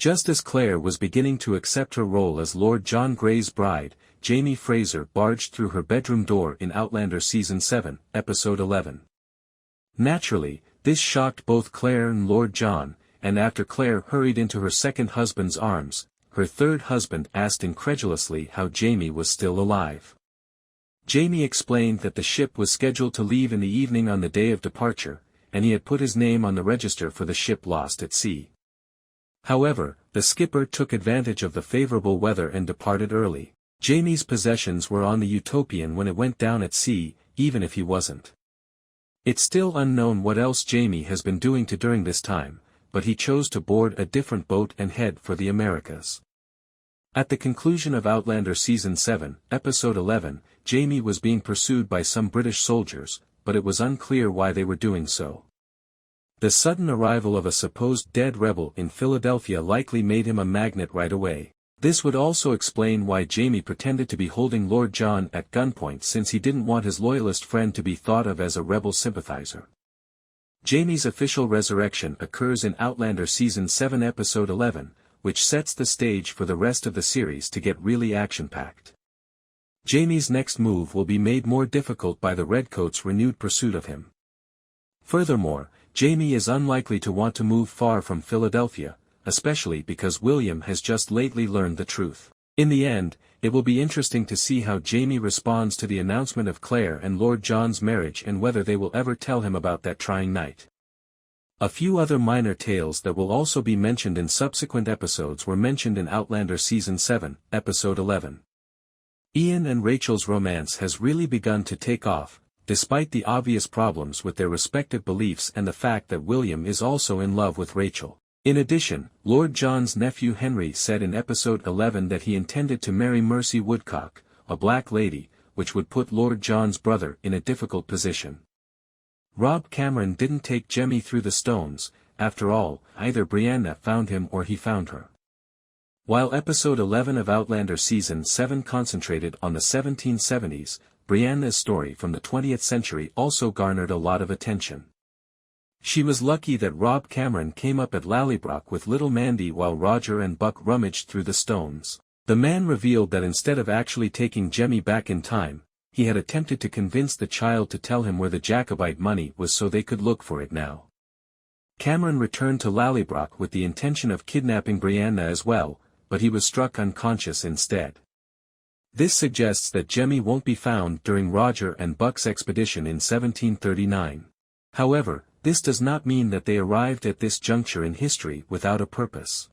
Just as Claire was beginning to accept her role as Lord John Grey's bride, Jamie Fraser barged through her bedroom door in Outlander Season 7, Episode 11. Naturally, this shocked both Claire and Lord John, and after Claire hurried into her second husband's arms, her third husband asked incredulously how Jamie was still alive. Jamie explained that the ship was scheduled to leave in the evening on the day of departure, and he had put his name on the register for the ship lost at sea. However, the skipper took advantage of the favorable weather and departed early. Jamie's possessions were on the Utopian when it went down at sea, even if he wasn't. It's still unknown what else Jamie has been doing during this time, but he chose to board a different boat and head for the Americas. At the conclusion of Outlander Season 7, Episode 11, Jamie was being pursued by some British soldiers, but it was unclear why they were doing so. The sudden arrival of a supposed dead rebel in Philadelphia likely made him a magnet right away. This would also explain why Jamie pretended to be holding Lord John at gunpoint, since he didn't want his loyalist friend to be thought of as a rebel sympathizer. Jamie's official resurrection occurs in Outlander Season 7 Episode 11, which sets the stage for the rest of the series to get really action-packed. Jamie's next move will be made more difficult by the Redcoats' renewed pursuit of him. Furthermore, Jamie is unlikely to want to move far from Philadelphia, especially because William has just lately learned the truth. In the end, it will be interesting to see how Jamie responds to the announcement of Claire and Lord John's marriage and whether they will ever tell him about that trying night. A few other minor tales that will also be mentioned in subsequent episodes were mentioned in Outlander Season 7, Episode 11. Ian and Rachel's romance has really begun to take off, despite the obvious problems with their respective beliefs and the fact that William is also in love with Rachel. In addition, Lord John's nephew Henry said in Episode 11 that he intended to marry Mercy Woodcock, a black lady, which would put Lord John's brother in a difficult position. Rob Cameron didn't take Jemmy through the stones. After all, either Brianna found him or he found her. While Episode 11 of Outlander Season 7 concentrated on the 1770s, Brianna's story from the 20th century also garnered a lot of attention. She was lucky that Rob Cameron came up at Lallybroch with little Mandy while Roger and Buck rummaged through the stones. The man revealed that instead of actually taking Jemmy back in time, he had attempted to convince the child to tell him where the Jacobite money was so they could look for it now. Cameron returned to Lallybroch with the intention of kidnapping Brianna as well, but he was struck unconscious instead. This suggests that Jemmy won't be found during Roger and Buck's expedition in 1739. However, this does not mean that they arrived at this juncture in history without a purpose.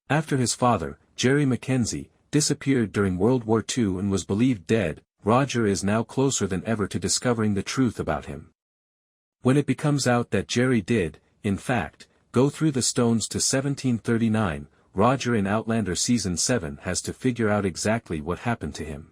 After his father, Jerry Mackenzie, disappeared during World War II and was believed dead, Roger is now closer than ever to discovering the truth about him. When it becomes out that Jerry did, in fact, go through the stones to 1739, Roger in Outlander Season 7 has to figure out exactly what happened to him.